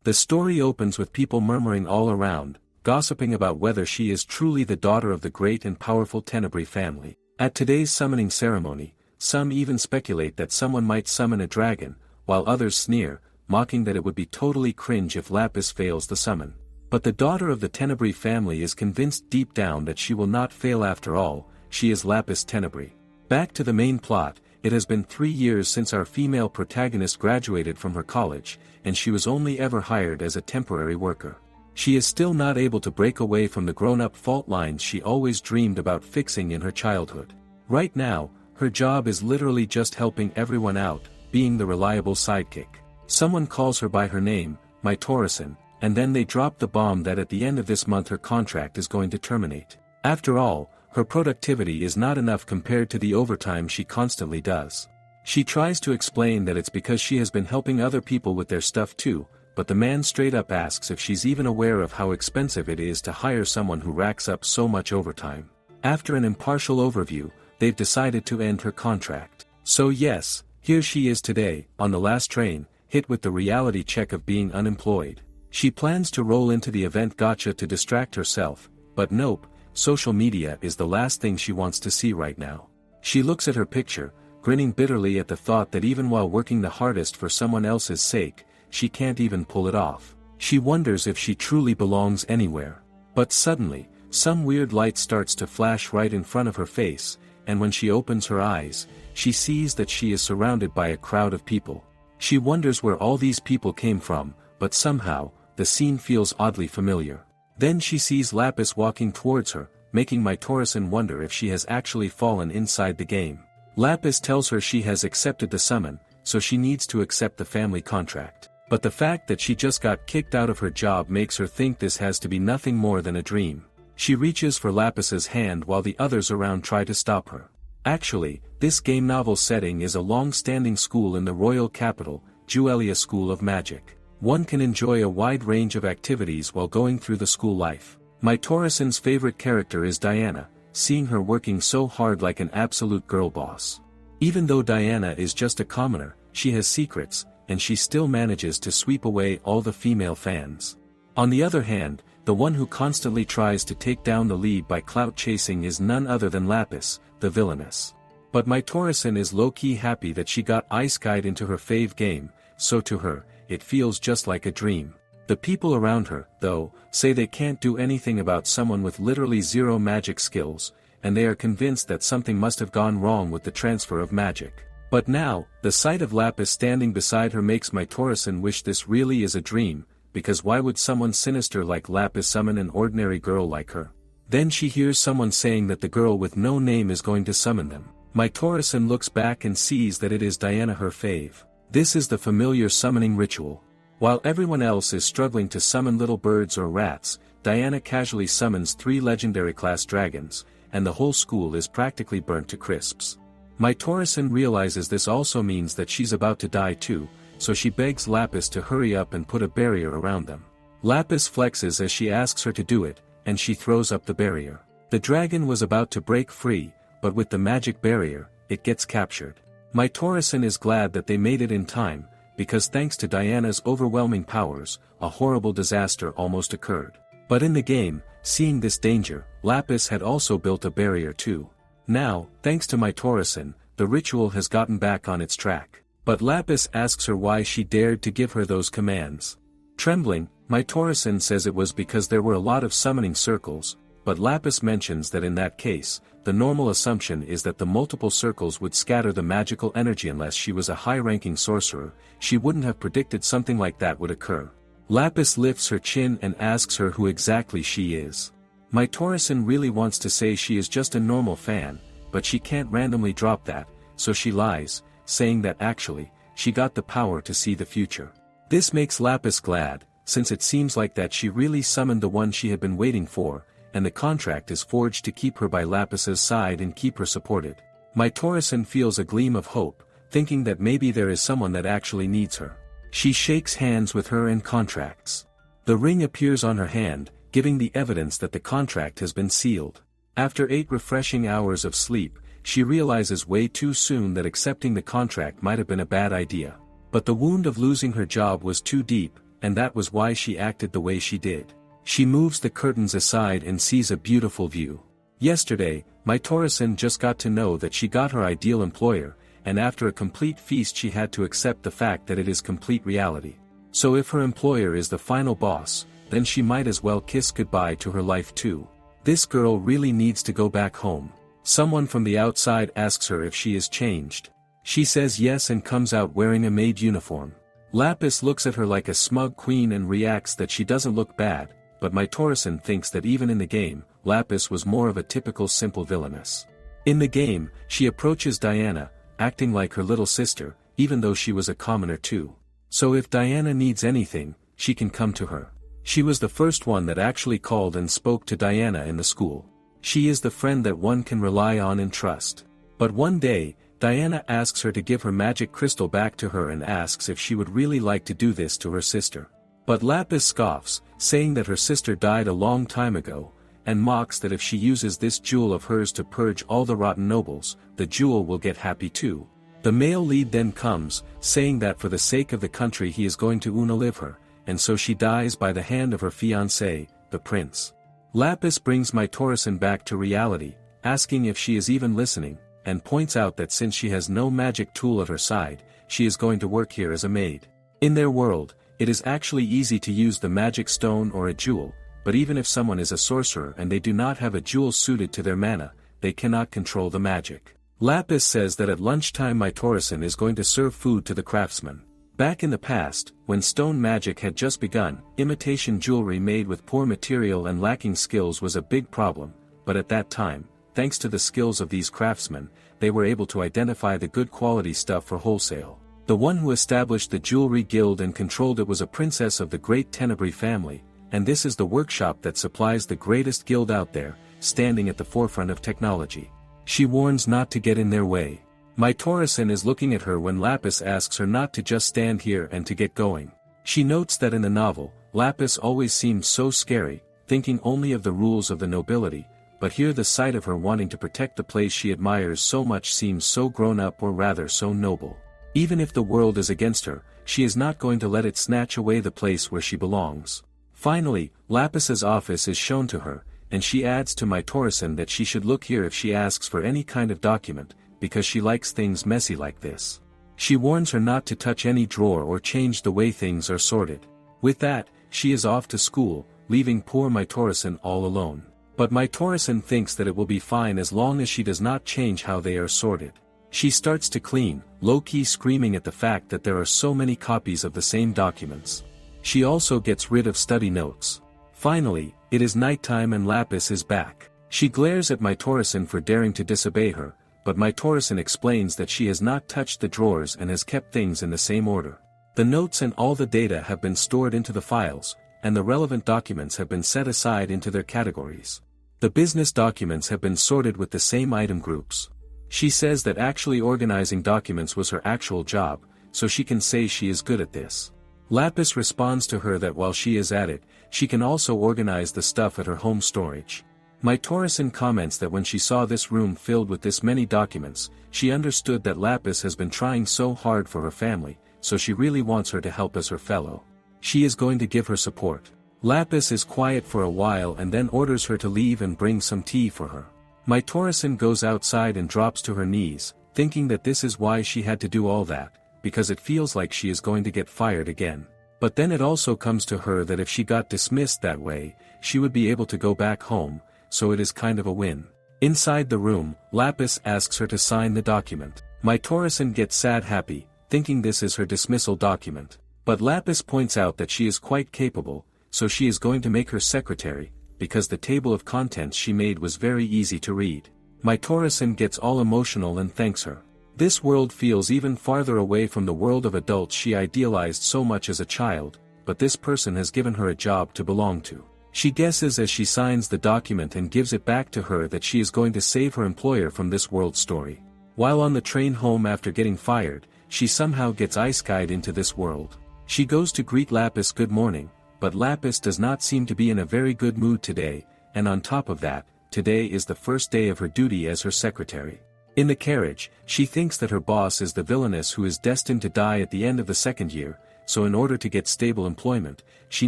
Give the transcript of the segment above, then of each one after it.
The story opens with people murmuring all around, gossiping about whether she is truly the daughter of the great and powerful Tenebrae family. At today's summoning ceremony, some even speculate that someone might summon a dragon, while others sneer, mocking that it would be totally cringe if Lapis fails the summon. But the daughter of the Tenebrae family is convinced deep down that she will not fail after all. She is Lapis Tenebrae. Back to the main plot. It has been 3 years since our female protagonist graduated from her college, and she was only ever hired as a temporary worker. She is still not able to break away from the grown-up fault lines she always dreamed about fixing in her childhood. Right now, her job is literally just helping everyone out, being the reliable sidekick. Someone calls her by her name, Natori, and then they drop the bomb that at the end of this month her contract is going to terminate. After all, her productivity is not enough compared to the overtime she constantly does. She tries to explain that it's because she has been helping other people with their stuff too, but the man straight up asks if she's even aware of how expensive it is to hire someone who racks up so much overtime. After an impartial overview, they've decided to end her contract. So yes, here she is today, on the last train, hit with the reality check of being unemployed. She plans to roll into the event gotcha to distract herself, but nope. Social media is the last thing she wants to see right now. She looks at her picture, grinning bitterly at the thought that even while working the hardest for someone else's sake, she can't even pull it off. She wonders if she truly belongs anywhere. But suddenly, some weird light starts to flash right in front of her face, and when she opens her eyes, she sees that she is surrounded by a crowd of people. She wonders where all these people came from, but somehow, the scene feels oddly familiar. Then she sees Lapis walking towards her, making Natori wonder if she has actually fallen inside the game. Lapis tells her she has accepted the summon, so she needs to accept the family contract. But the fact that she just got kicked out of her job makes her think this has to be nothing more than a dream. She reaches for Lapis's hand while the others around try to stop her. Actually, this game novel setting is a long-standing school in the royal capital, Juelia School of Magic. One can enjoy a wide range of activities while going through the school life. Natori's favorite character is Diana, seeing her working so hard like an absolute girl boss. Even though Diana is just a commoner, she has secrets, and she still manages to sweep away all the female fans. On the other hand, the one who constantly tries to take down the lead by clout chasing is none other than Lapis, the villainess. But Natori is low-key happy that she got ice-guyed into her fave game, so to her, it feels just like a dream. The people around her, though, say they can't do anything about someone with literally zero magic skills, and they are convinced that something must have gone wrong with the transfer of magic. But now, the sight of Lapis standing beside her makes Natori wish this really is a dream, because why would someone sinister like Lapis summon an ordinary girl like her? Then she hears someone saying that the girl with no name is going to summon them. Natori looks back and sees that it is Diana, her fave. This is the familiar summoning ritual. While everyone else is struggling to summon little birds or rats, Diana casually summons 3 legendary-class dragons, and the whole school is practically burnt to crisps. Natori realizes this also means that she's about to die too, so she begs Lapis to hurry up and put a barrier around them. Lapis flexes as she asks her to do it, and she throws up the barrier. The dragon was about to break free, but with the magic barrier, it gets captured. Natori is glad that they made it in time, because thanks to Diana's overwhelming powers, a horrible disaster almost occurred. But in the game, seeing this danger, Lapis had also built a barrier too. Now, thanks to Natori, the ritual has gotten back on its track. But Lapis asks her why she dared to give her those commands. Trembling, Natori says it was because there were a lot of summoning circles, but Lapis mentions that in that case, the normal assumption is that the multiple circles would scatter the magical energy. Unless she was a high-ranking sorcerer, she wouldn't have predicted something like that would occur. Lapis lifts her chin and asks her who exactly she is. Natori really wants to say she is just a normal fan, but she can't randomly drop that, so she lies, saying that actually, she got the power to see the future. This makes Lapis glad, since it seems like that she really summoned the one she had been waiting for, and the contract is forged to keep her by Lapis's side and keep her supported. Natori feels a gleam of hope, thinking that maybe there is someone that actually needs her. She shakes hands with her and contracts. The ring appears on her hand, giving the evidence that the contract has been sealed. After 8 refreshing hours of sleep, she realizes way too soon that accepting the contract might have been a bad idea. But the wound of losing her job was too deep, and that was why she acted the way she did. She moves the curtains aside and sees a beautiful view. Yesterday, Natori just got to know that she got her ideal employer, and after a complete feast she had to accept the fact that it is complete reality. So if her employer is the final boss, then she might as well kiss goodbye to her life too. This girl really needs to go back home. Someone from the outside asks her if she is changed. She says yes and comes out wearing a maid uniform. Lapis looks at her like a smug queen and reacts that she doesn't look bad, but Natori thinks that even in the game, Lapis was more of a typical simple villainess. In the game, she approaches Diana, acting like her little sister, even though she was a commoner too. So if Diana needs anything, she can come to her. She was the first one that actually called and spoke to Diana in the school. She is the friend that one can rely on and trust. But one day, Diana asks her to give her magic crystal back to her and asks if she would really like to do this to her sister. But Lapis scoffs, saying that her sister died a long time ago, and mocks that if she uses this jewel of hers to purge all the rotten nobles, the jewel will get happy too. The male lead then comes, saying that for the sake of the country he is going to unalive her, and so she dies by the hand of her fiancé, the prince. Lapis brings Natori back to reality, asking if she is even listening, and points out that since she has no magic tool at her side, she is going to work here as a maid. In their world, it is actually easy to use the magic stone or a jewel, but even if someone is a sorcerer and they do not have a jewel suited to their mana, they cannot control the magic. Lapis says that at lunchtime Natori is going to serve food to the craftsmen. Back in the past, when stone magic had just begun, imitation jewelry made with poor material and lacking skills was a big problem, but at that time, thanks to the skills of these craftsmen, they were able to identify the good quality stuff for wholesale. The one who established the jewelry guild and controlled it was a princess of the great Tenebrae family, and this is the workshop that supplies the greatest guild out there, standing at the forefront of technology. She warns not to get in their way. Natori is looking at her when Lapis asks her not to just stand here and to get going. She notes that in the novel, Lapis always seems so scary, thinking only of the rules of the nobility, but here the sight of her wanting to protect the place she admires so much seems so grown up, or rather so noble. Even if the world is against her, she is not going to let it snatch away the place where she belongs. Finally, Lapis's office is shown to her, and she adds to Natori that she should look here if she asks for any kind of document, because she likes things messy like this. She warns her not to touch any drawer or change the way things are sorted. With that, she is off to school, leaving poor Natori all alone. But Natori thinks that it will be fine as long as she does not change how they are sorted. She starts to clean, low-key screaming at the fact that there are so many copies of the same documents. She also gets rid of study notes. Finally, it is nighttime and Lapis is back. She glares at Natori for daring to disobey her, but Natori explains that she has not touched the drawers and has kept things in the same order. The notes and all the data have been stored into the files, and the relevant documents have been set aside into their categories. The business documents have been sorted with the same item groups. She says that actually organizing documents was her actual job, so she can say she is good at this. Lapis responds to her that while she is at it, she can also organize the stuff at her home storage. Natori comments that when she saw this room filled with this many documents, she understood that Lapis has been trying so hard for her family, so she really wants her to help as her fellow. She is going to give her support. Lapis is quiet for a while and then orders her to leave and bring some tea for her. Natori goes outside and drops to her knees, thinking that this is why she had to do all that, because it feels like she is going to get fired again. But then it also comes to her that if she got dismissed that way, she would be able to go back home, so it is kind of a win. Inside the room, Lapis asks her to sign the document. Natori gets sad happy, thinking this is her dismissal document. But Lapis points out that she is quite capable, so she is going to make her secretary, because the table of contents she made was very easy to read. Natori gets all emotional and thanks her. This world feels even farther away from the world of adults she idealized so much as a child, but this person has given her a job to belong to. She guesses as she signs the document and gives it back to her that she is going to save her employer from this world story. While on the train home after getting fired, she somehow gets ice-kai'd into this world. She goes to greet Lapis good morning, but Lapis does not seem to be in a very good mood today, and on top of that, today is the first day of her duty as her secretary. In the carriage, she thinks that her boss is the villainess who is destined to die at the end of the second year, so in order to get stable employment, she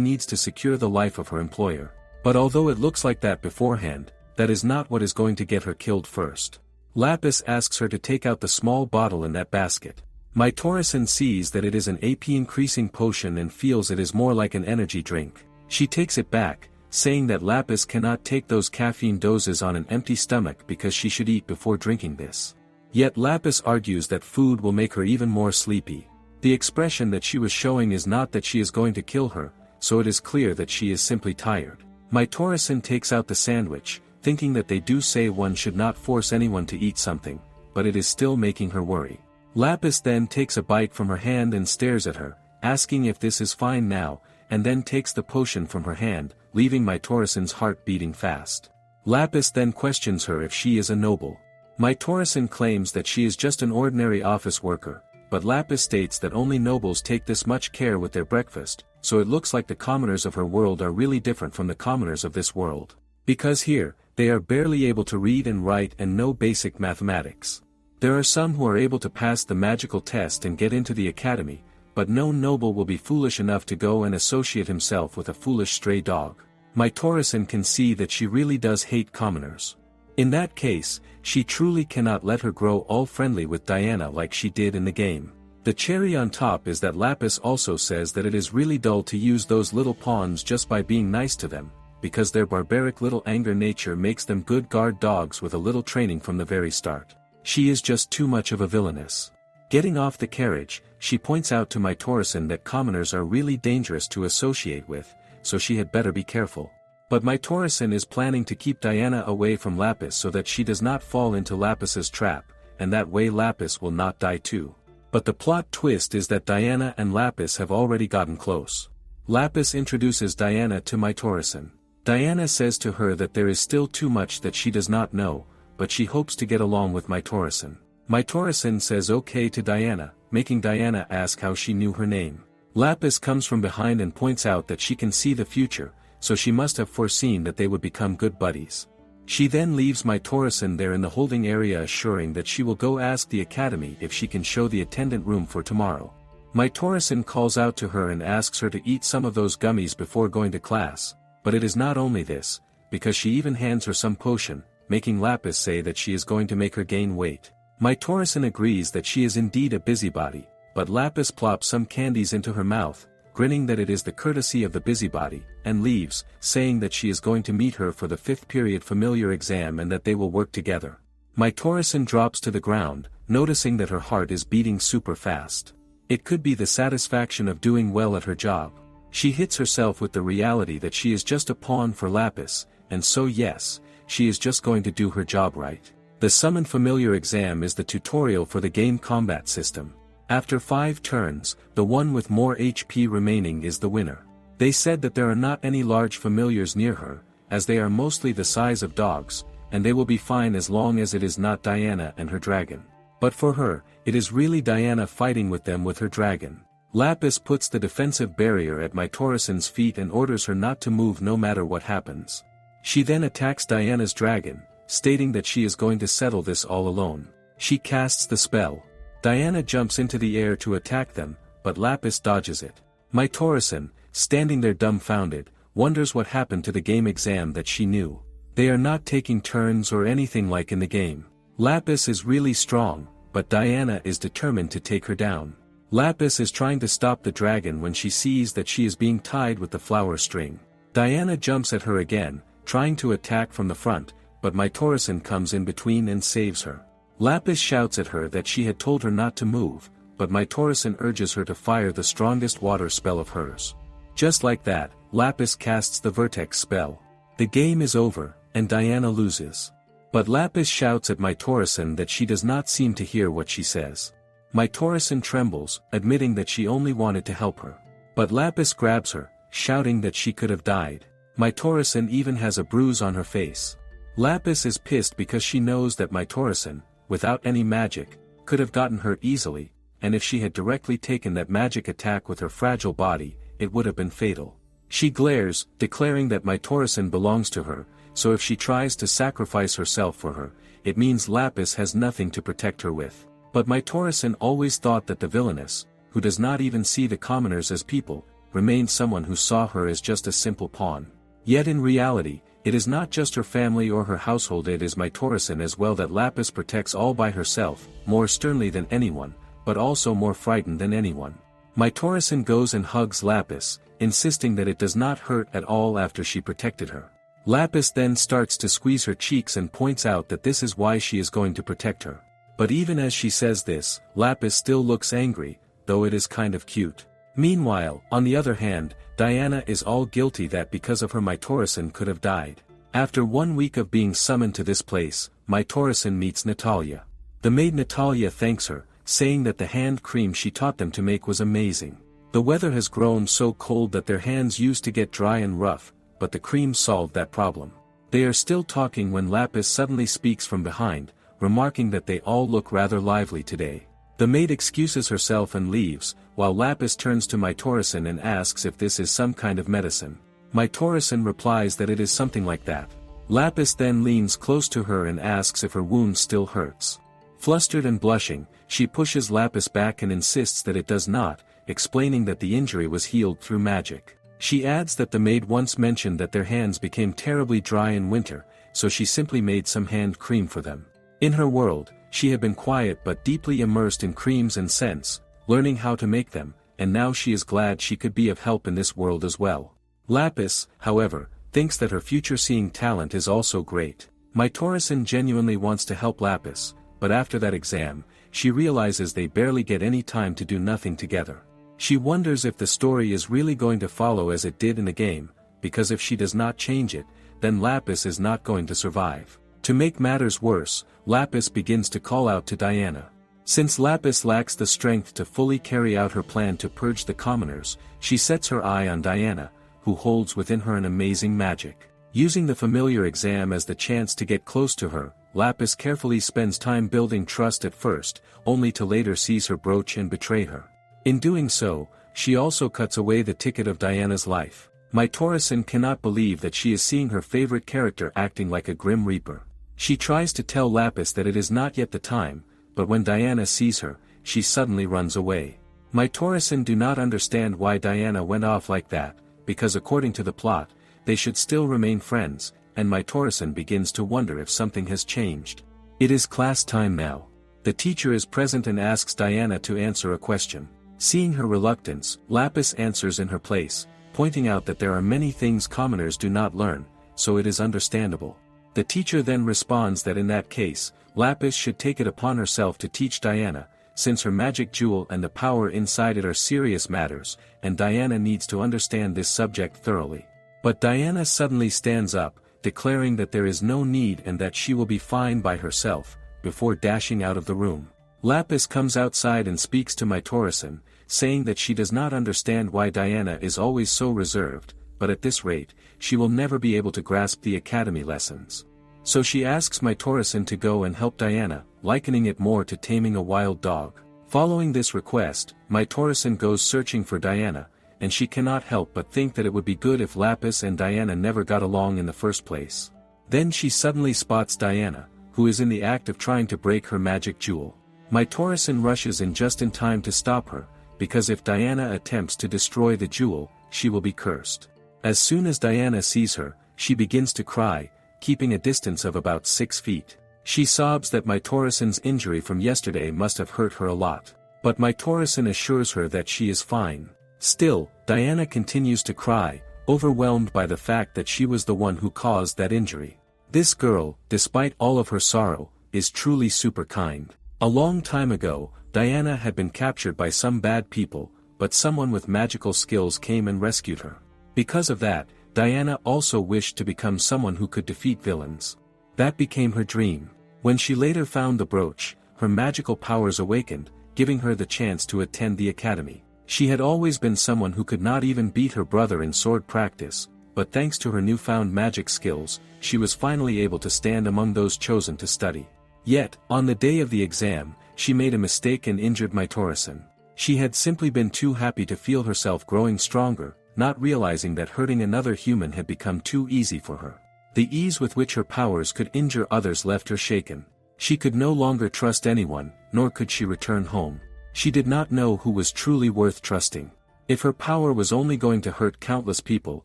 needs to secure the life of her employer. But although it looks like that beforehand, that is not what is going to get her killed first. Lapis asks her to take out the small bottle in that basket. Maitoru-san sees that it is an AP increasing potion and feels it is more like an energy drink. She takes it back, saying that Lapis cannot take those caffeine doses on an empty stomach because she should eat before drinking this. Yet Lapis argues that food will make her even more sleepy. The expression that she was showing is not that she is going to kill her, so it is clear that she is simply tired. Maitoru-san takes out the sandwich, thinking that they do say one should not force anyone to eat something, but it is still making her worry. Lapis then takes a bite from her hand and stares at her, asking if this is fine now, and then takes the potion from her hand, leaving Maitoru-san's heart beating fast. Lapis then questions her if she is a noble. Maitoru-san claims that she is just an ordinary office worker, but Lapis states that only nobles take this much care with their breakfast, so it looks like the commoners of her world are really different from the commoners of this world. Because here, they are barely able to read and write and know basic mathematics. There are some who are able to pass the magical test and get into the academy, but no noble will be foolish enough to go and associate himself with a foolish stray dog. Maitoru-san can see that she really does hate commoners. In that case, she truly cannot let her grow all friendly with Diana like she did in the game. The cherry on top is that Lapis also says that it is really dull to use those little pawns just by being nice to them, because their barbaric little anger nature makes them good guard dogs with a little training from the very start. She is just too much of a villainess. Getting off the carriage, she points out to Maitoru-san that commoners are really dangerous to associate with, so she had better be careful. But Maitoru-san is planning to keep Diana away from Lapis so that she does not fall into Lapis's trap, and that way Lapis will not die too. But the plot twist is that Diana and Lapis have already gotten close. Lapis introduces Diana to Maitoru-san. Diana says to her that there is still too much that she does not know, but she hopes to get along with Maitoru-san. Maitoru-san says okay to Diana, making Diana ask how she knew her name. Lapis comes from behind and points out that she can see the future, so she must have foreseen that they would become good buddies. She then leaves Maitoru-san there in the holding area, assuring that she will go ask the academy if she can show the attendant room for tomorrow. Maitoru-san calls out to her and asks her to eat some of those gummies before going to class, but it is not only this, because she even hands her some potion, making Lapis say that she is going to make her gain weight. Maitoru-san agrees that she is indeed a busybody, but Lapis plops some candies into her mouth, grinning that it is the courtesy of the busybody, and leaves, saying that she is going to meet her for the 5th period familiar exam and that they will work together. Maitoru-san drops to the ground, noticing that her heart is beating super fast. It could be the satisfaction of doing well at her job. She hits herself with the reality that she is just a pawn for Lapis, and so yes, she is just going to do her job right. The Summon Familiar exam is the tutorial for the game combat system. After 5 turns, the one with more HP remaining is the winner. They said that there are not any large familiars near her, as they are mostly the size of dogs, and they will be fine as long as it is not Diana and her dragon. But for her, it is really Diana fighting with them with her dragon. Lapis puts the defensive barrier at Maitoru-san's feet and orders her not to move no matter what happens. She then attacks Diana's dragon, stating that she is going to settle this all alone. She casts the spell. Diana jumps into the air to attack them, but Lapis dodges it. Maitoru-san, standing there dumbfounded, wonders what happened to the game exam that she knew. They are not taking turns or anything like in the game. Lapis is really strong, but Diana is determined to take her down. Lapis is trying to stop the dragon when she sees that she is being tied with the flower string. Diana jumps at her again, trying to attack from the front, but Maitoru-san comes in between and saves her. Lapis shouts at her that she had told her not to move, but Maitoru-san urges her to fire the strongest water spell of hers. Just like that, Lapis casts the vertex spell. The game is over, and Diana loses. But Lapis shouts at Maitoru-san that she does not seem to hear what she says. Maitoru-san trembles, admitting that she only wanted to help her. But Lapis grabs her, shouting that she could have died. Maitoru-san even has a bruise on her face. Lapis is pissed because she knows that Maitoru-san, without any magic, could have gotten hurt easily, and if she had directly taken that magic attack with her fragile body, it would have been fatal. She glares, declaring that Maitoru-san belongs to her, so if she tries to sacrifice herself for her, it means Lapis has nothing to protect her with. But Maitoru-san always thought that the villainess, who does not even see the commoners as people, remains someone who saw her as just a simple pawn. Yet in reality, it is not just her family or her household, it is Mitorosen as well that Lapis protects all by herself, more sternly than anyone, but also more frightened than anyone. Mitorosen goes and hugs Lapis, insisting that it does not hurt at all after she protected her. Lapis then starts to squeeze her cheeks and points out that this is why she is going to protect her. But even as she says this, Lapis still looks angry, though it is kind of cute. Meanwhile, on the other hand, Diana is all guilty that because of her Mitorosen could have died. After 1 week of being summoned to this place, Mitorosen meets Natalia. The maid Natalia thanks her, saying that the hand cream she taught them to make was amazing. The weather has grown so cold that their hands used to get dry and rough, but the cream solved that problem. They are still talking when Lapis suddenly speaks from behind, remarking that they all look rather lively today. The maid excuses herself and leaves, while Lapis turns to Mitorosen and asks if this is some kind of medicine. Mitorosen replies that it is something like that. Lapis then leans close to her and asks if her wound still hurts. Flustered and blushing, she pushes Lapis back and insists that it does not, explaining that the injury was healed through magic. She adds that the maid once mentioned that their hands became terribly dry in winter, so she simply made some hand cream for them. In her world, she had been quiet but deeply immersed in creams and scents, learning how to make them, and now she is glad she could be of help in this world as well. Lapis, however, thinks that her future-seeing talent is also great. Mitorosen genuinely wants to help Lapis, but after that exam, she realizes they barely get any time to do nothing together. She wonders if the story is really going to follow as it did in the game, because if she does not change it, then Lapis is not going to survive. To make matters worse, Lapis begins to call out to Diana. Since Lapis lacks the strength to fully carry out her plan to purge the commoners, she sets her eye on Diana, who holds within her an amazing magic. Using the familiar exam as the chance to get close to her, Lapis carefully spends time building trust at first, only to later seize her brooch and betray her. In doing so, she also cuts away the ticket of Diana's life. Mitorosen cannot believe that she is seeing her favorite character acting like a grim reaper. She tries to tell Lapis that it is not yet the time, but when Diana sees her, she suddenly runs away. Mitorosen do not understand why Diana went off like that, because according to the plot, they should still remain friends, and Mitorosen begins to wonder if something has changed. It is class time now. The teacher is present and asks Diana to answer a question. Seeing her reluctance, Lapis answers in her place, pointing out that there are many things commoners do not learn, so it is understandable. The teacher then responds that in that case, Lapis should take it upon herself to teach Diana, since her magic jewel and the power inside it are serious matters, and Diana needs to understand this subject thoroughly. But Diana suddenly stands up, declaring that there is no need and that she will be fine by herself, before dashing out of the room. Lapis comes outside and speaks to Mitorosen, saying that she does not understand why Diana is always so reserved, but at this rate, she will never be able to grasp the academy lessons. So she asks Mitorosen to go and help Diana, likening it more to taming a wild dog. Following this request, Mitorosen goes searching for Diana, and she cannot help but think that it would be good if Lapis and Diana never got along in the first place. Then she suddenly spots Diana, who is in the act of trying to break her magic jewel. Mitorosen rushes in just in time to stop her, because if Diana attempts to destroy the jewel, she will be cursed. As soon as Diana sees her, she begins to cry, keeping a distance of about 6 feet. She sobs that Mitorosen's injury from yesterday must have hurt her a lot. But Mitorosen assures her that she is fine. Still, Diana continues to cry, overwhelmed by the fact that she was the one who caused that injury. This girl, despite all of her sorrow, is truly super kind. A long time ago, Diana had been captured by some bad people, but someone with magical skills came and rescued her. Because of that, Diana also wished to become someone who could defeat villains. That became her dream. When she later found the brooch, her magical powers awakened, giving her the chance to attend the academy. She had always been someone who could not even beat her brother in sword practice, but thanks to her newfound magic skills, she was finally able to stand among those chosen to study. Yet, on the day of the exam, she made a mistake and injured Mitorosen. She had simply been too happy to feel herself growing stronger, not realizing that hurting another human had become too easy for her. The ease with which her powers could injure others left her shaken. She could no longer trust anyone, nor could she return home. She did not know who was truly worth trusting. If her power was only going to hurt countless people,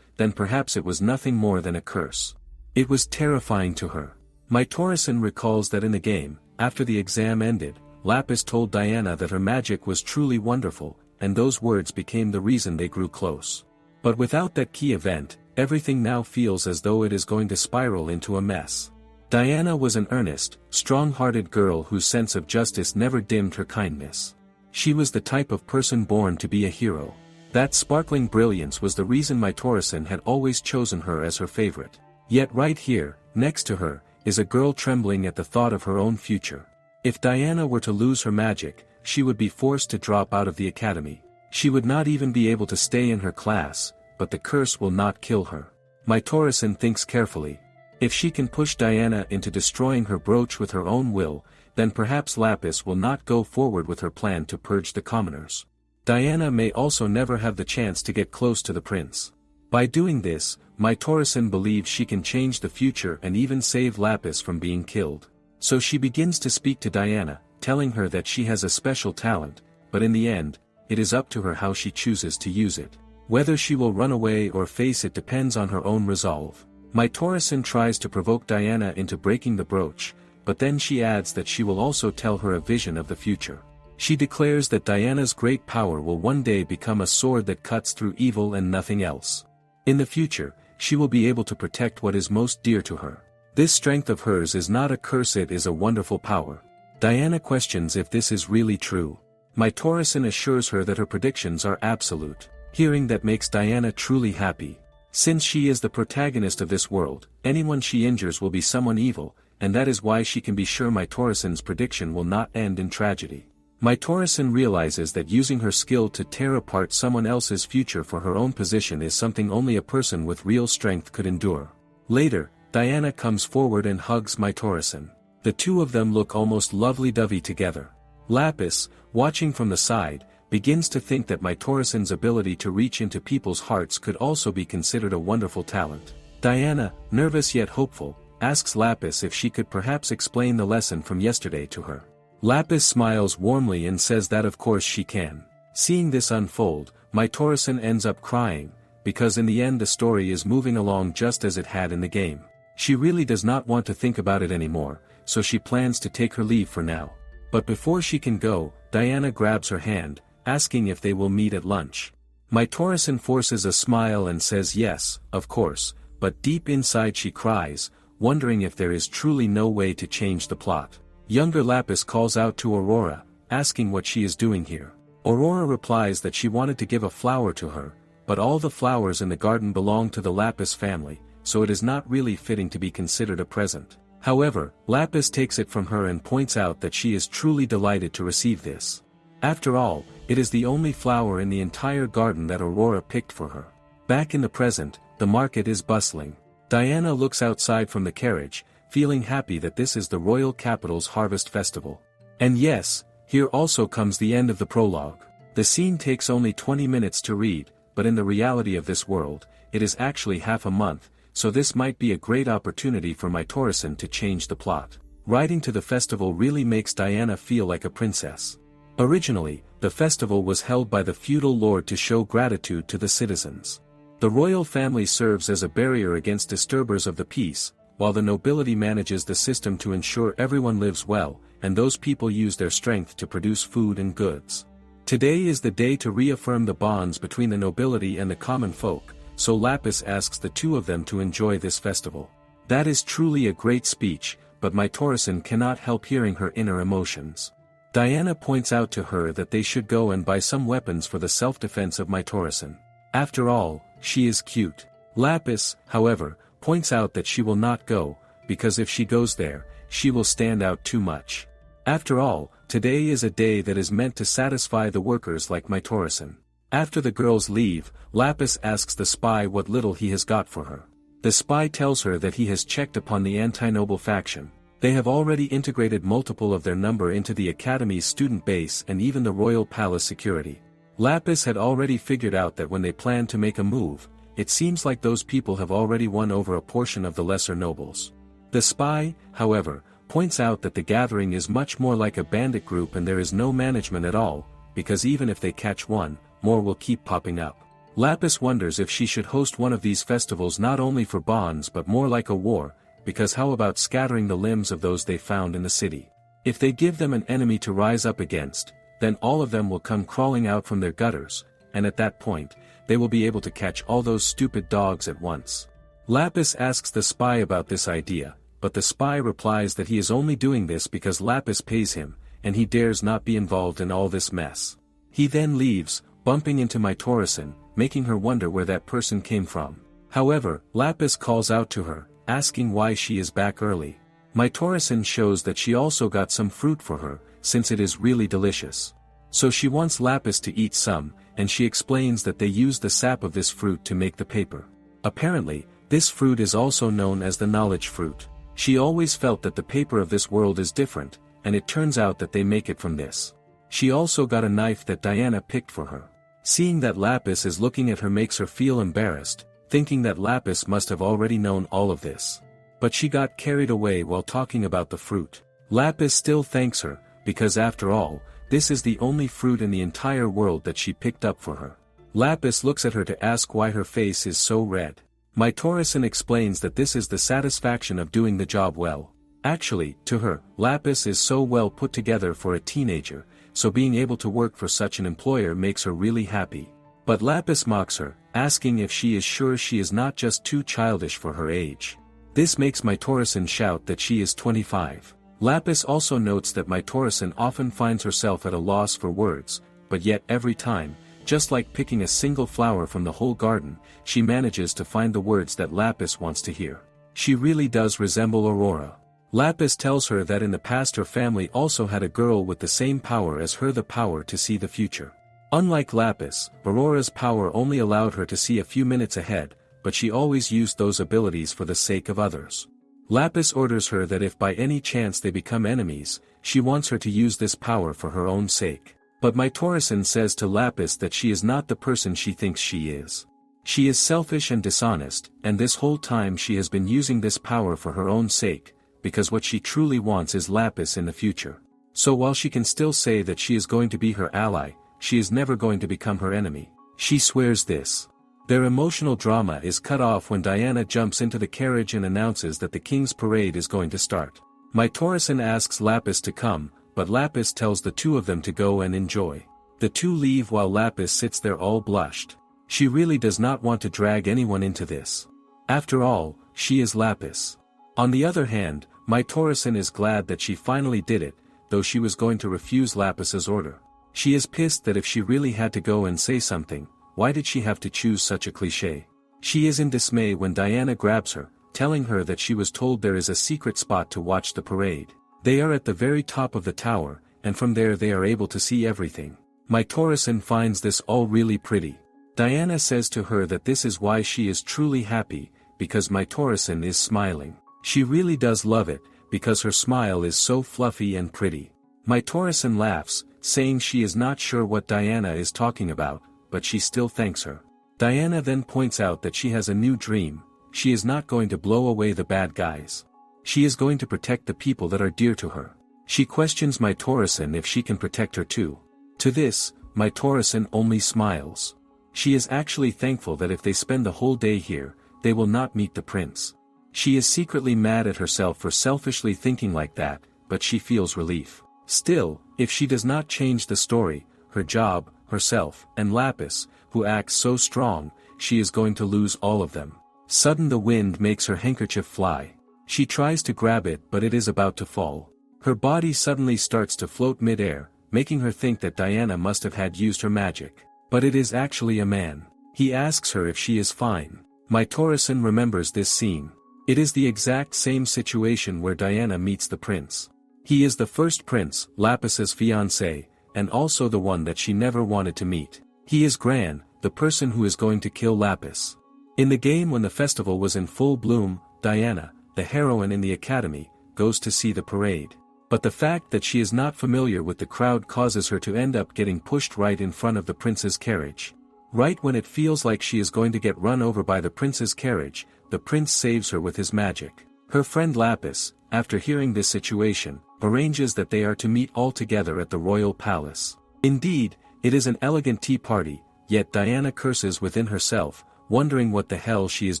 then perhaps it was nothing more than a curse. It was terrifying to her. Maitoru-san recalls that in the game, after the exam ended, Lapis told Diana that her magic was truly wonderful, and those words became the reason they grew close. But without that key event, everything now feels as though it is going to spiral into a mess. Diana was an earnest, strong-hearted girl whose sense of justice never dimmed her kindness. She was the type of person born to be a hero. That sparkling brilliance was the reason Maitoru-san had always chosen her as her favorite. Yet right here, next to her, is a girl trembling at the thought of her own future. If Diana were to lose her magic, she would be forced to drop out of the academy. She would not even be able to stay in her class, but the curse will not kill her. Maitoru-san thinks carefully. If she can push Diana into destroying her brooch with her own will, then perhaps Lapis will not go forward with her plan to purge the commoners. Diana may also never have the chance to get close to the prince. By doing this, Maitoru-san believes she can change the future and even save Lapis from being killed. So she begins to speak to Diana, telling her that she has a special talent, but in the end, it is up to her how she chooses to use it. Whether she will run away or face it depends on her own resolve. Maitoru-san tries to provoke Diana into breaking the brooch, but then she adds that she will also tell her a vision of the future. She declares that Diana's great power will one day become a sword that cuts through evil and nothing else. In the future, she will be able to protect what is most dear to her. This strength of hers is not a curse, it is a wonderful power. Diana questions if this is really true. Maitoru-san assures her that her predictions are absolute. Hearing that makes Diana truly happy. Since she is the protagonist of this world, anyone she injures will be someone evil, and that is why she can be sure Maitoru-san's prediction will not end in tragedy. Maitoru-san realizes that using her skill to tear apart someone else's future for her own position is something only a person with real strength could endure. Later, Diana comes forward and hugs Maitoru-san. The two of them look almost lovey-dovey together. Lapis, watching from the side, begins to think that Maitoru-san's ability to reach into people's hearts could also be considered a wonderful talent. Diana, nervous yet hopeful, asks Lapis if she could perhaps explain the lesson from yesterday to her. Lapis smiles warmly and says that of course she can. Seeing this unfold, Maitoru-san ends up crying, because in the end the story is moving along just as it had in the game. She really does not want to think about it anymore, so she plans to take her leave for now. But before she can go, Diana grabs her hand, asking if they will meet at lunch. Maitoru-san forces a smile and says yes, of course, but deep inside she cries, wondering if there is truly no way to change the plot. Younger Lapis calls out to Aurora, asking what she is doing here. Aurora replies that she wanted to give a flower to her, but all the flowers in the garden belong to the Lapis family, so it is not really fitting to be considered a present. However, Lapis takes it from her and points out that she is truly delighted to receive this. After all, it is the only flower in the entire garden that Aurora picked for her. Back in the present, the market is bustling. Diana looks outside from the carriage, feeling happy that this is the royal capital's harvest festival. And yes, here also comes the end of the prologue. The scene takes only 20 minutes to read, but in the reality of this world, it is actually half a month, so this might be a great opportunity for Maitoru-san to change the plot. Riding to the festival really makes Diana feel like a princess. Originally, the festival was held by the feudal lord to show gratitude to the citizens. The royal family serves as a barrier against disturbers of the peace, while the nobility manages the system to ensure everyone lives well, and those people use their strength to produce food and goods. Today is the day to reaffirm the bonds between the nobility and the common folk, so Lapis asks the two of them to enjoy this festival. That is truly a great speech, but Maitoru-san cannot help hearing her inner emotions. Diana points out to her that they should go and buy some weapons for the self-defense of Maitoru-san. After all, she is cute. Lapis, however, points out that she will not go, because if she goes there, she will stand out too much. After all, today is a day that is meant to satisfy the workers like Maitoru-san. After the girls leave, Lapis asks the spy what little he has got for her. The spy tells her that he has checked upon the anti-noble faction. They have already integrated multiple of their number into the Academy's student base and even the royal palace security. Lapis had already figured out that when they plan to make a move, it seems like those people have already won over a portion of the lesser nobles. The spy, however, points out that the gathering is much more like a bandit group and there is no management at all, because even if they catch one, more will keep popping up. Lapis wonders if she should host one of these festivals not only for bonds but more like a war, because how about scattering the limbs of those they found in the city? If they give them an enemy to rise up against, then all of them will come crawling out from their gutters, and at that point, they will be able to catch all those stupid dogs at once. Lapis asks the spy about this idea, but the spy replies that he is only doing this because Lapis pays him, and he dares not be involved in all this mess. He then leaves, bumping into Mytorison, making her wonder where that person came from. However, Lapis calls out to her, asking why she is back early. Mytorison shows that she also got some fruit for her, since it is really delicious. So she wants Lapis to eat some, and she explains that they use the sap of this fruit to make the paper. Apparently, this fruit is also known as the knowledge fruit. She always felt that the paper of this world is different, and it turns out that they make it from this. She also got a knife that Diana picked for her. Seeing that Lapis is looking at her makes her feel embarrassed, thinking that Lapis must have already known all of this. But she got carried away while talking about the fruit. Lapis still thanks her, because after all, this is the only fruit in the entire world that she picked up for her. Lapis looks at her to ask why her face is so red. Mytorison explains that this is the satisfaction of doing the job well. Actually, to her, Lapis is so well put together for a teenager, so being able to work for such an employer makes her really happy. But Lapis mocks her, asking if she is sure she is not just too childish for her age. This makes Mytorison shout that she is 25. Lapis also notes that Mytorison often finds herself at a loss for words, but yet every time, just like picking a single flower from the whole garden, she manages to find the words that Lapis wants to hear. She really does resemble Aurora. Lapis tells her that in the past her family also had a girl with the same power as her, the power to see the future. Unlike Lapis, Aurora's power only allowed her to see a few minutes ahead, but she always used those abilities for the sake of others. Lapis orders her that if by any chance they become enemies, she wants her to use this power for her own sake. But Mytorison says to Lapis that she is not the person she thinks she is. She is selfish and dishonest, and this whole time she has been using this power for her own sake, because what she truly wants is Lapis in the future. So while she can still say that she is going to be her ally, she is never going to become her enemy. She swears this. Their emotional drama is cut off when Diana jumps into the carriage and announces that the king's parade is going to start. Mytorison asks Lapis to come, but Lapis tells the two of them to go and enjoy. The two leave while Lapis sits there all blushed. She really does not want to drag anyone into this. After all, she is Lapis. On the other hand, Mytorison is glad that she finally did it, though she was going to refuse Lapis's order. She is pissed that if she really had to go and say something, why did she have to choose such a cliché? She is in dismay when Diana grabs her, telling her that she was told there is a secret spot to watch the parade. They are at the very top of the tower, and from there they are able to see everything. Mytorison finds this all really pretty. Diana says to her that this is why she is truly happy, because Mytorison is smiling. She really does love it, because her smile is so fluffy and pretty. Mytorison laughs, saying she is not sure what Diana is talking about, but she still thanks her. Diana then points out that she has a new dream. She is not going to blow away the bad guys. She is going to protect the people that are dear to her. She questions Mytorison if she can protect her too. To this, Mytorison only smiles. She is actually thankful that if they spend the whole day here, they will not meet the prince. She is secretly mad at herself for selfishly thinking like that, but she feels relief. Still, if she does not change the story, her job, herself, and Lapis, who acts so strong, she is going to lose all of them. Sudden the wind makes her handkerchief fly. She tries to grab it but it is about to fall. Her body suddenly starts to float mid-air, making her think that Diana must have had used her magic. But it is actually a man. He asks her if she is fine. Mytorison remembers this scene. It is the exact same situation where Diana meets the prince. He is the first prince, Lapis's fiancé, and also the one that she never wanted to meet. He is Gran, the person who is going to kill Lapis. In the game when the festival was in full bloom, Diana, the heroine in the academy, goes to see the parade. But the fact that she is not familiar with the crowd causes her to end up getting pushed right in front of the prince's carriage. Right when it feels like she is going to get run over by the prince's carriage, the prince saves her with his magic. Her friend Lapis, after hearing this situation, arranges that they are to meet all together at the royal palace. Indeed, it is an elegant tea party, yet Diana curses within herself, wondering what the hell she is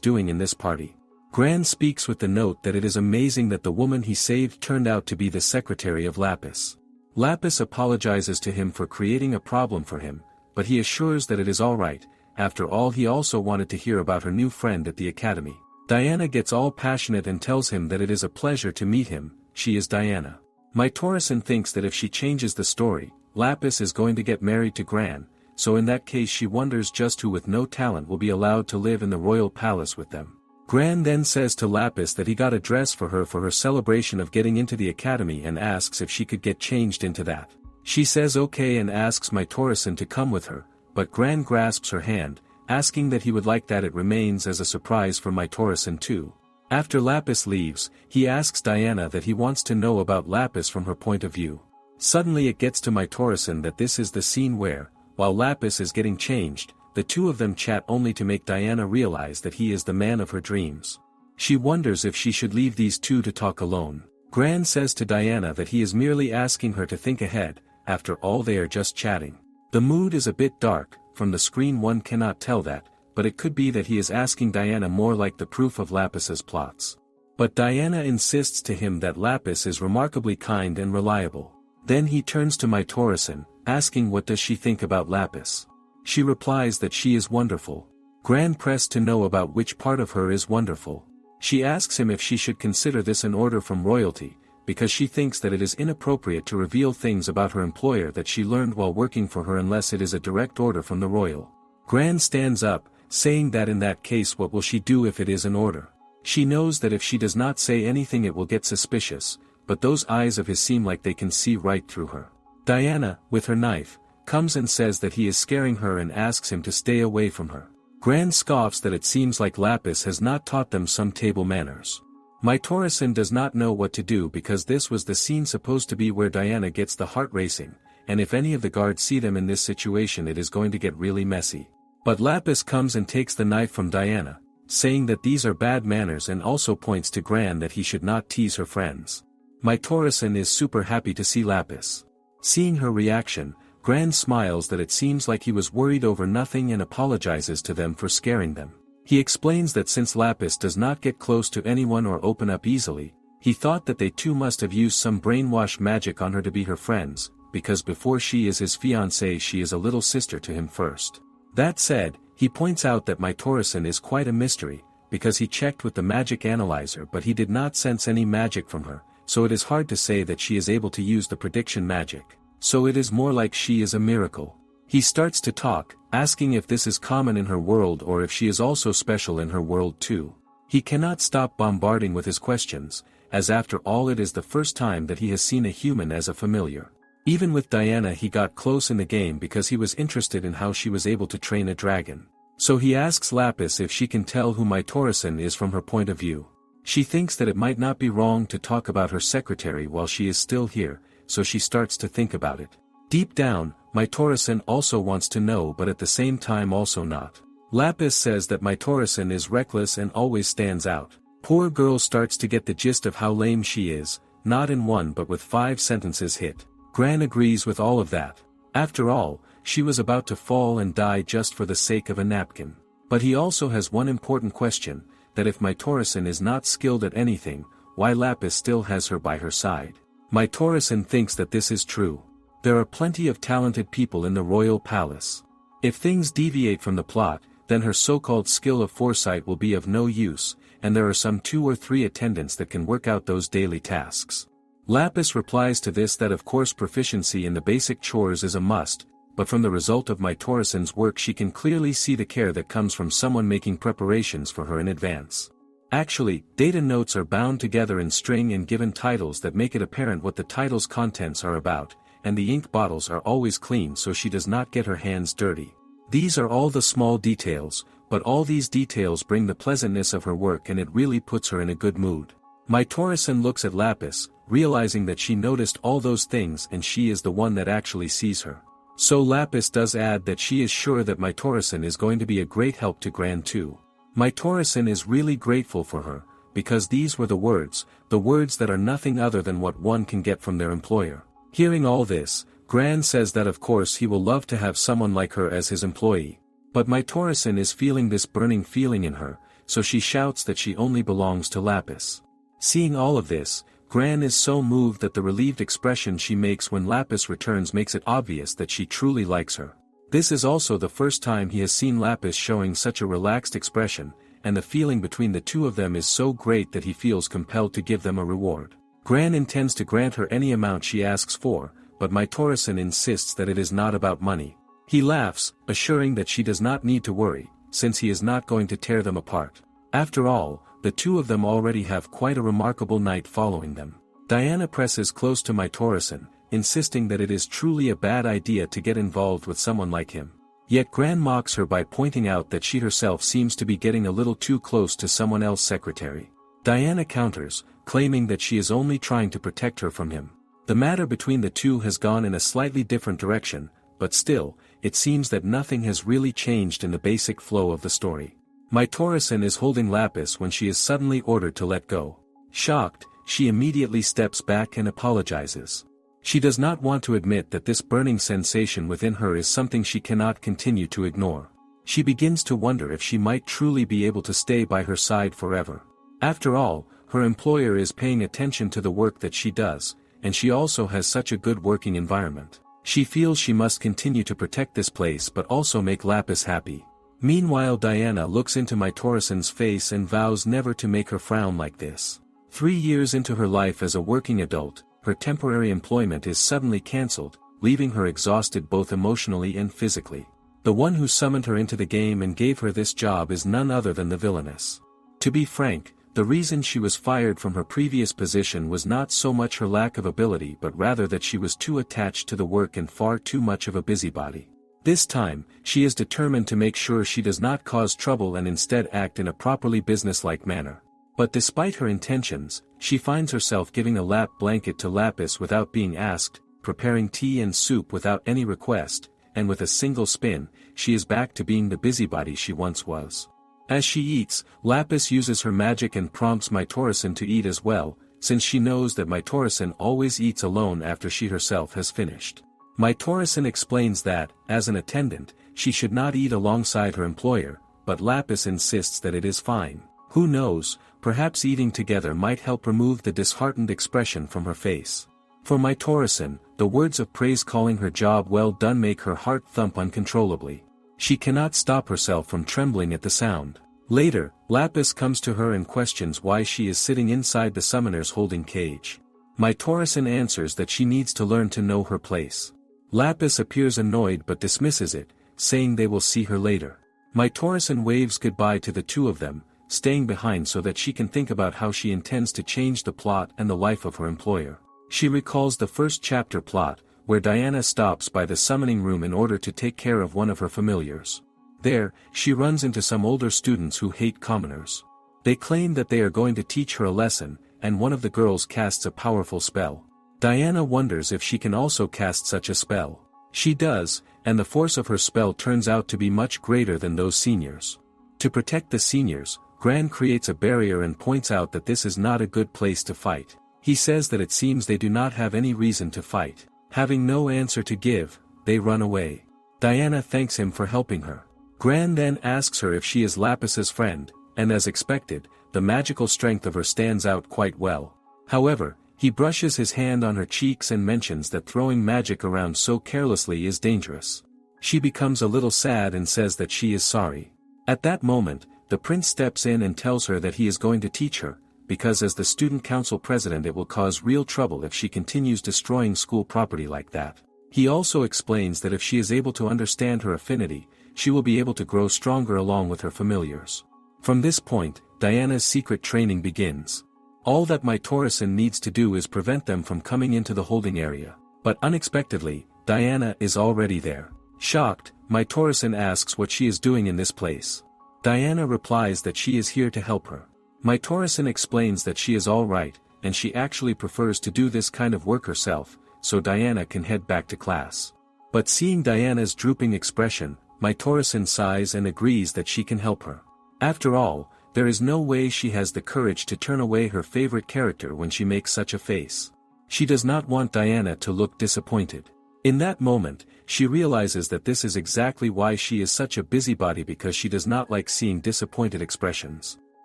doing in this party. Gran speaks with the note that it is amazing that the woman he saved turned out to be the secretary of Lapis. Lapis apologizes to him for creating a problem for him, but he assures that it is alright. After all, he also wanted to hear about her new friend at the academy. Diana gets all passionate and tells him that it is a pleasure to meet him. She is Diana. Mytorison thinks that if she changes the story, Lapis is going to get married to Gran, so in that case she wonders just who with no talent will be allowed to live in the royal palace with them. Gran then says to Lapis that he got a dress for her celebration of getting into the academy and asks if she could get changed into that. She says okay and asks Mytorison to come with her, but Gran grasps her hand, asking that he would like that. It remains as a surprise for Mytorison too. After Lapis leaves, he asks Diana that he wants to know about Lapis from her point of view. Suddenly it gets to Mytorison that this is the scene where, while Lapis is getting changed, the two of them chat only to make Diana realize that he is the man of her dreams. She wonders if she should leave these two to talk alone. Gran says to Diana that he is merely asking her to think ahead, after all they are just chatting. The mood is a bit dark, from the screen one cannot tell that, but it could be that he is asking Diana more like the proof of Lapis's plots. But Diana insists to him that Lapis is remarkably kind and reliable. Then he turns to Mytorison, asking what does she think about Lapis. She replies that she is wonderful. Gran pressed to know about which part of her is wonderful. She asks him if she should consider this an order from royalty, because she thinks that it is inappropriate to reveal things about her employer that she learned while working for her unless it is a direct order from the royal. Gran stands up, saying that in that case what will she do if it is an order? She knows that if she does not say anything it will get suspicious, but those eyes of his seem like they can see right through her. Diana, with her knife, comes and says that he is scaring her and asks him to stay away from her. Gran scoffs that it seems like Lapis has not taught them some table manners. Mytorison does not know what to do because this was the scene supposed to be where Diana gets the heart racing, and if any of the guards see them in this situation it is going to get really messy. But Lapis comes and takes the knife from Diana, saying that these are bad manners and also points to Gran that he should not tease her friends. Mytorison is super happy to see Lapis. Seeing her reaction, Gran smiles that it seems like he was worried over nothing and apologizes to them for scaring them. He explains that since Lapis does not get close to anyone or open up easily, he thought that they too must have used some brainwash magic on her to be her friends, because before she is his fiancée she is a little sister to him first. That said, he points out that Mytorison is quite a mystery, because he checked with the magic analyzer but he did not sense any magic from her, so it is hard to say that she is able to use the prediction magic. So it is more like she is a miracle. He starts to talk, asking if this is common in her world or if she is also special in her world too. He cannot stop bombarding with his questions, as after all it is the first time that he has seen a human as a familiar. Even with Diana he got close in the game because he was interested in how she was able to train a dragon. So he asks Lapis if she can tell who Mytorison is from her point of view. She thinks that it might not be wrong to talk about her secretary while she is still here, so she starts to think about it. Deep down, Mytorison also wants to know but at the same time also not. Lapis says that Mytorison is reckless and always stands out. Poor girl starts to get the gist of how lame she is, not in one but with 5 sentences hit. Gran agrees with all of that. After all, she was about to fall and die just for the sake of a napkin. But he also has one important question, that if Mytorison is not skilled at anything, why Lapis still has her by her side. Mytorison thinks that this is true. There are plenty of talented people in the royal palace. If things deviate from the plot, then her so-called skill of foresight will be of no use, and there are some 2 or 3 attendants that can work out those daily tasks. Lapis replies to this that of course proficiency in the basic chores is a must, but from the result of Mytorison's work she can clearly see the care that comes from someone making preparations for her in advance. Actually, data notes are bound together in string and given titles that make it apparent what the title's contents are about, and the ink bottles are always clean so she does not get her hands dirty. These are all the small details, but all these details bring the pleasantness of her work and it really puts her in a good mood. Mytorison looks at Lapis, realizing that she noticed all those things and she is the one that actually sees her. So Lapis does add that she is sure that Mytorison is going to be a great help to Gran too. Mytorison is really grateful for her, because these were the words that are nothing other than what one can get from their employer. Hearing all this, Gran says that of course he will love to have someone like her as his employee. But Maitore-san is feeling this burning feeling in her, so she shouts that she only belongs to Lapis. Seeing all of this, Gran is so moved that the relieved expression she makes when Lapis returns makes it obvious that she truly likes her. This is also the first time he has seen Lapis showing such a relaxed expression, and the feeling between the two of them is so great that he feels compelled to give them a reward. Gran intends to grant her any amount she asks for, but Maitore-san insists that it is not about money. He laughs, assuring that she does not need to worry, since he is not going to tear them apart. After all, the two of them already have quite a remarkable night following them. Diana presses close to Maitore-san, insisting that it is truly a bad idea to get involved with someone like him. Yet Gran mocks her by pointing out that she herself seems to be getting a little too close to someone else's secretary. Diana counters, claiming that she is only trying to protect her from him. The matter between the two has gone in a slightly different direction, but still, it seems that nothing has really changed in the basic flow of the story. Maitore-san is holding Lapis when she is suddenly ordered to let go. Shocked, she immediately steps back and apologizes. She does not want to admit that this burning sensation within her is something she cannot continue to ignore. She begins to wonder if she might truly be able to stay by her side forever. After all, her employer is paying attention to the work that she does, and she also has such a good working environment. She feels she must continue to protect this place but also make Lapis happy. Meanwhile, Diana looks into Maitore-san's face and vows never to make her frown like this. 3 years into her life as a working adult, her temporary employment is suddenly cancelled, leaving her exhausted both emotionally and physically. The one who summoned her into the game and gave her this job is none other than the villainess. To be frank, the reason she was fired from her previous position was not so much her lack of ability but rather that she was too attached to the work and far too much of a busybody. This time, she is determined to make sure she does not cause trouble and instead act in a properly businesslike manner. But despite her intentions, she finds herself giving a lap blanket to Lapis without being asked, preparing tea and soup without any request, and with a single spin, she is back to being the busybody she once was. As she eats, Lapis uses her magic and prompts Maitore-san to eat as well, since she knows that Maitore-san always eats alone after she herself has finished. Maitore-san explains that, as an attendant, she should not eat alongside her employer, but Lapis insists that it is fine. Who knows, perhaps eating together might help remove the disheartened expression from her face. For Maitore-san, the words of praise calling her job well done make her heart thump uncontrollably. She cannot stop herself from trembling at the sound. Later, Lapis comes to her and questions why she is sitting inside the summoner's holding cage. Maitore-san answers that she needs to learn to know her place. Lapis appears annoyed but dismisses it, saying they will see her later. Maitore-san waves goodbye to the two of them, staying behind so that she can think about how she intends to change the plot and the life of her employer. She recalls the first chapter plot, where Diana stops by the summoning room in order to take care of one of her familiars. There, she runs into some older students who hate commoners. They claim that they are going to teach her a lesson, and one of the girls casts a powerful spell. Diana wonders if she can also cast such a spell. She does, and the force of her spell turns out to be much greater than those seniors. To protect the seniors, Gran creates a barrier and points out that this is not a good place to fight. He says that it seems they do not have any reason to fight. Having no answer to give, they run away. Diana thanks him for helping her. Gran then asks her if she is Lapis's friend, and as expected, the magical strength of her stands out quite well. However, he brushes his hand on her cheeks and mentions that throwing magic around so carelessly is dangerous. She becomes a little sad and says that she is sorry. At that moment, the prince steps in and tells her that he is going to teach her, because as the student council president it will cause real trouble if she continues destroying school property like that. He also explains that if she is able to understand her affinity, she will be able to grow stronger along with her familiars. From this point, Diana's secret training begins. All that Maitore-san needs to do is prevent them from coming into the holding area. But unexpectedly, Diana is already there. Shocked, Maitore-san asks what she is doing in this place. Diana replies that she is here to help her. Maitore-san explains that she is alright, and she actually prefers to do this kind of work herself, so Diana can head back to class. But seeing Diana's drooping expression, Maitore-san sighs and agrees that she can help her. After all, there is no way she has the courage to turn away her favorite character when she makes such a face. She does not want Diana to look disappointed. In that moment, she realizes that this is exactly why she is such a busybody, because she does not like seeing disappointed expressions.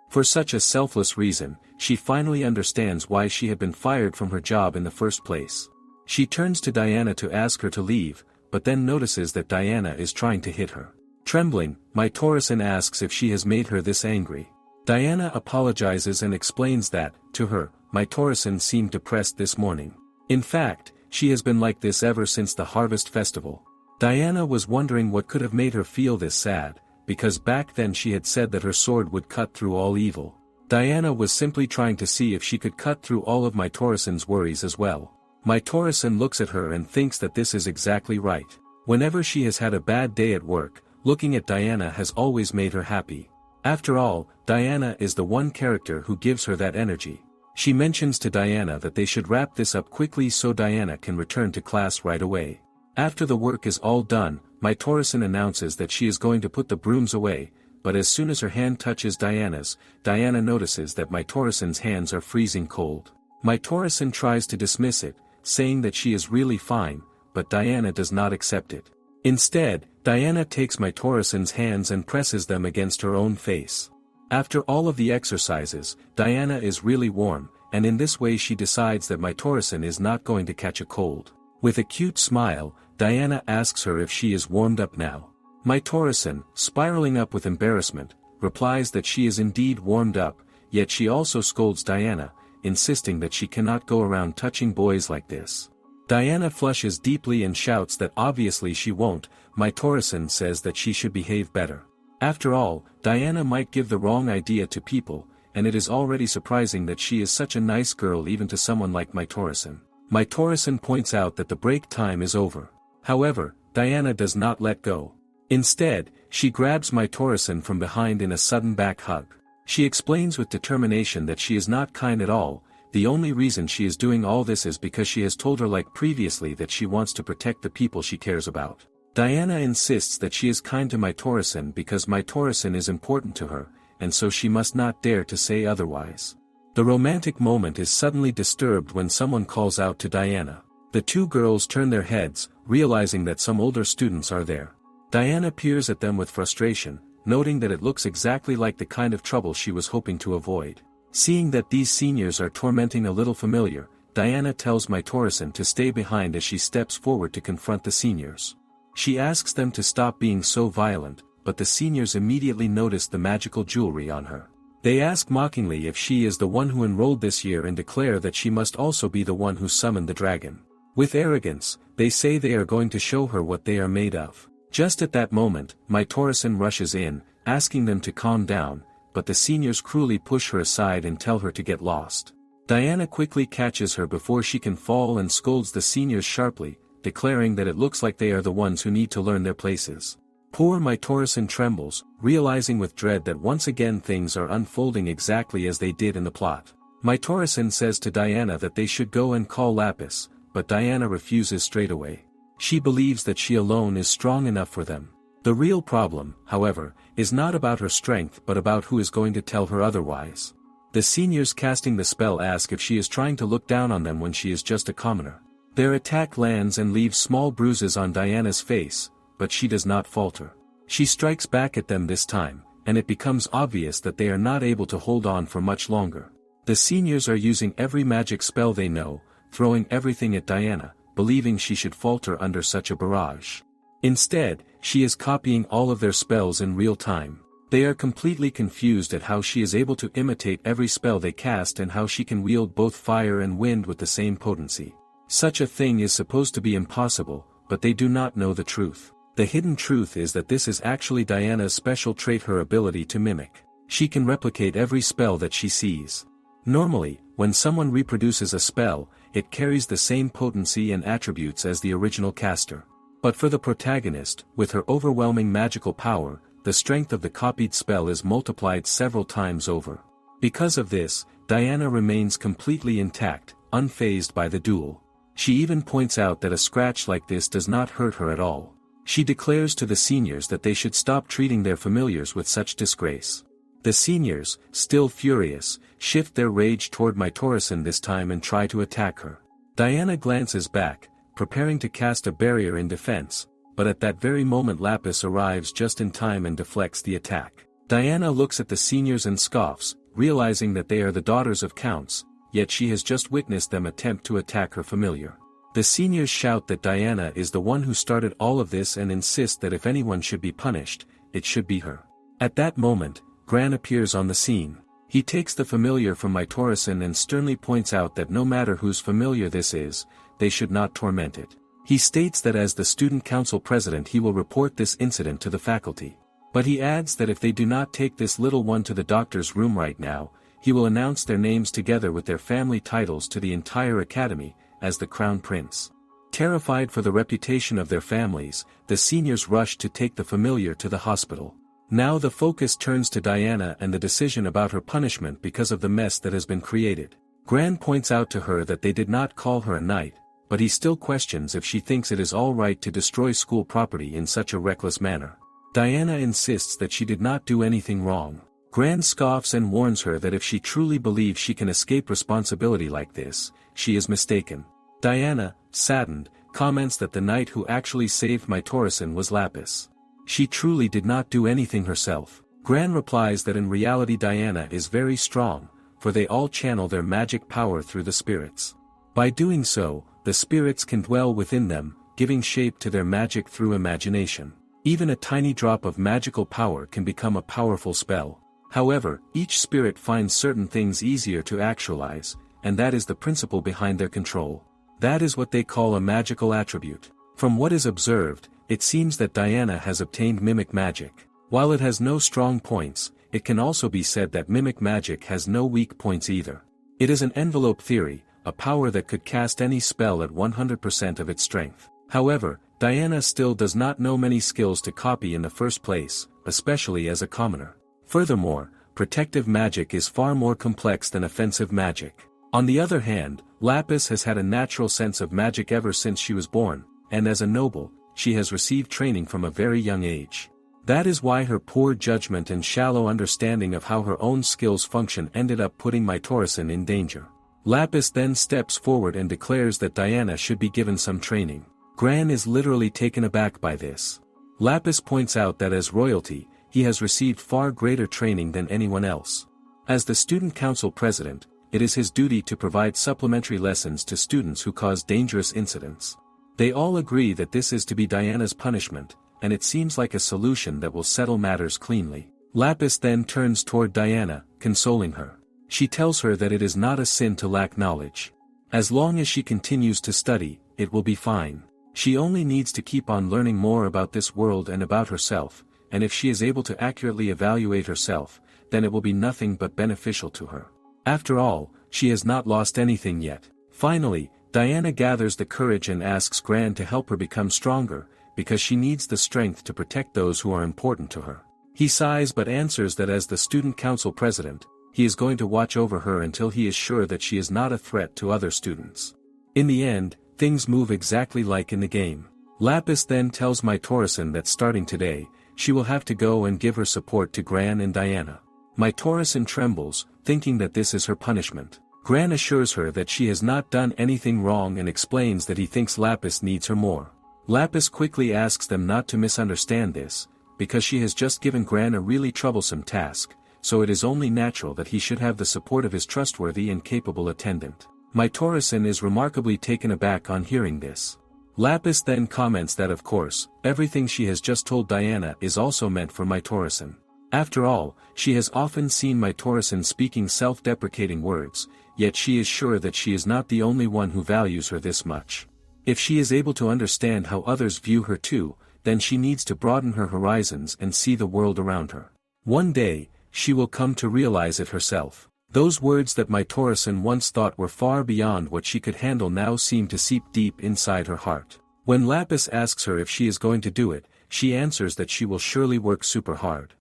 For such a selfless reason, she finally understands why she had been fired from her job in the first place. She turns to Diana to ask her to leave, but then notices that Diana is trying to hit her. Trembling, Natori asks if she has made her this angry. Diana apologizes and explains that, to her, Natori seemed depressed this morning. In fact, she has been like this ever since the Harvest Festival. Diana was wondering what could have made her feel this sad, because back then she had said that her sword would cut through all evil. Diana was simply trying to see if she could cut through all of Natori's worries as well. Natori looks at her and thinks that this is exactly right. Whenever she has had a bad day at work, looking at Diana has always made her happy. After all, Diana is the one character who gives her that energy. She mentions to Diana that they should wrap this up quickly so Diana can return to class right away. After the work is all done, Natori announces that she is going to put the brooms away, but as soon as her hand touches Diana's, Diana notices that Natori's hands are freezing cold. Natori tries to dismiss it, saying that she is really fine, but Diana does not accept it. Instead, Diana takes Natori's hands and presses them against her own face. After all of the exercises, Diana is really warm, and in this way she decides that Natori is not going to catch a cold. With a cute smile, Diana asks her if she is warmed up now. Natori, spiraling up with embarrassment, replies that she is indeed warmed up, yet she also scolds Diana, insisting that she cannot go around touching boys like this. Diana flushes deeply and shouts that obviously she won't. Natori says that she should behave better. After all, Diana might give the wrong idea to people, and it is already surprising that she is such a nice girl even to someone like Natori. Natori points out that the break time is over. However, Diana does not let go. Instead, she grabs Natori from behind in a sudden back hug. She explains with determination that she is not kind at all. The only reason she is doing all this is because she has told her like previously that she wants to protect the people she cares about. Diana insists that she is kind to Natori because Natori is important to her, and so she must not dare to say otherwise. The romantic moment is suddenly disturbed when someone calls out to Diana. The two girls turn their heads, realizing that some older students are there. Diana peers at them with frustration, noting that it looks exactly like the kind of trouble she was hoping to avoid. Seeing that these seniors are tormenting a little familiar, Diana tells Natori to stay behind as she steps forward to confront the seniors. She asks them to stop being so violent, but the seniors immediately notice the magical jewelry on her. They ask mockingly if she is the one who enrolled this year and declare that she must also be the one who summoned the dragon. With arrogance, they say they are going to show her what they are made of. Just at that moment, Natori rushes in, asking them to calm down, but the seniors cruelly push her aside and tell her to get lost. Diana quickly catches her before she can fall and scolds the seniors sharply, declaring that it looks like they are the ones who need to learn their places. Poor Natori trembles, realizing with dread that once again things are unfolding exactly as they did in the plot. Natori says to Diana that they should go and call Lapis, but Diana refuses straight away. She believes that she alone is strong enough for them. The real problem, however, is not about her strength but about who is going to tell her otherwise. The seniors casting the spell ask if she is trying to look down on them when she is just a commoner. Their attack lands and leaves small bruises on Diana's face, but she does not falter. She strikes back at them this time, and it becomes obvious that they are not able to hold on for much longer. The seniors are using every magic spell they know, throwing everything at Diana, believing she should falter under such a barrage. Instead, she is copying all of their spells in real time. They are completely confused at how she is able to imitate every spell they cast and how she can wield both fire and wind with the same potency. Such a thing is supposed to be impossible, but they do not know the truth. The hidden truth is that this is actually Diana's special trait, her ability to mimic. She can replicate every spell that she sees. Normally, when someone reproduces a spell, it carries the same potency and attributes as the original caster. But for the protagonist, with her overwhelming magical power, the strength of the copied spell is multiplied several times over. Because of this, Diana remains completely intact, unfazed by the duel. She even points out that a scratch like this does not hurt her at all. She declares to the seniors that they should stop treating their familiars with such disgrace. The seniors, still furious, shift their rage toward Mytorisan this time and try to attack her. Diana glances back, preparing to cast a barrier in defense, but at that very moment Lapis arrives just in time and deflects the attack. Diana looks at the seniors and scoffs, realizing that they are the daughters of counts, yet she has just witnessed them attempt to attack her familiar. The seniors shout that Diana is the one who started all of this and insist that if anyone should be punished, it should be her. At that moment, Gran appears on the scene. He takes the familiar from Mytorisan and sternly points out that no matter whose familiar this is, they should not torment it. He states that as the student council president he will report this incident to the faculty. But he adds that if they do not take this little one to the doctor's room right now, he will announce their names together with their family titles to the entire academy, as the crown prince. Terrified for the reputation of their families, the seniors rush to take the familiar to the hospital. Now the focus turns to Diana and the decision about her punishment because of the mess that has been created. Gran points out to her that they did not call her a knight, but he still questions if she thinks it is all right to destroy school property in such a reckless manner. Diana insists that she did not do anything wrong. Gran scoffs and warns her that if she truly believes she can escape responsibility like this, she is mistaken. Diana, saddened, comments that the knight who actually saved Mytorisan was Lapis. She truly did not do anything herself. Gran replies that in reality Diana is very strong, for they all channel their magic power through the spirits. By doing so, the spirits can dwell within them, giving shape to their magic through imagination. Even a tiny drop of magical power can become a powerful spell. However, each spirit finds certain things easier to actualize, and that is the principle behind their control. That is what they call a magical attribute. From what is observed, it seems that Diana has obtained mimic magic. While it has no strong points, it can also be said that mimic magic has no weak points either. It is an envelope theory, a power that could cast any spell at 100% of its strength. However, Diana still does not know many skills to copy in the first place, especially as a commoner. Furthermore, protective magic is far more complex than offensive magic. On the other hand, Lapis has had a natural sense of magic ever since she was born, and as a noble, she has received training from a very young age. That is why her poor judgment and shallow understanding of how her own skills function ended up putting Mytorisan in danger. Lapis then steps forward and declares that Diana should be given some training. Gran is literally taken aback by this. Lapis points out that as royalty, he has received far greater training than anyone else. As the student council president, it is his duty to provide supplementary lessons to students who cause dangerous incidents. They all agree that this is to be Diana's punishment, and it seems like a solution that will settle matters cleanly. Lapis then turns toward Diana, consoling her. She tells her that it is not a sin to lack knowledge. As long as she continues to study, it will be fine. She only needs to keep on learning more about this world and about herself, and if she is able to accurately evaluate herself, then it will be nothing but beneficial to her. After all, she has not lost anything yet. Finally, Diana gathers the courage and asks Gran to help her become stronger, because she needs the strength to protect those who are important to her. He sighs but answers that as the student council president, he is going to watch over her until he is sure that she is not a threat to other students. In the end, things move exactly like in the game. Lapis then tells Mytorisan that starting today, she will have to go and give her support to Gran and Diana. Mytorisan trembles, thinking that this is her punishment. Gran assures her that she has not done anything wrong and explains that he thinks Lapis needs her more. Lapis quickly asks them not to misunderstand this, because she has just given Gran a really troublesome task, so it is only natural that he should have the support of his trustworthy and capable attendant. Mytorisan is remarkably taken aback on hearing this. Lapis then comments that of course, everything she has just told Diana is also meant for Mytorisan. After all, she has often seen Mytorisan speaking self-deprecating words, yet she is sure that she is not the only one who values her this much. If she is able to understand how others view her too, then she needs to broaden her horizons and see the world around her. One day, she will come to realize it herself. Those words that Mytorisan once thought were far beyond what she could handle now seem to seep deep inside her heart. When Lapis asks her if she is going to do it, she answers that she will surely work super hard.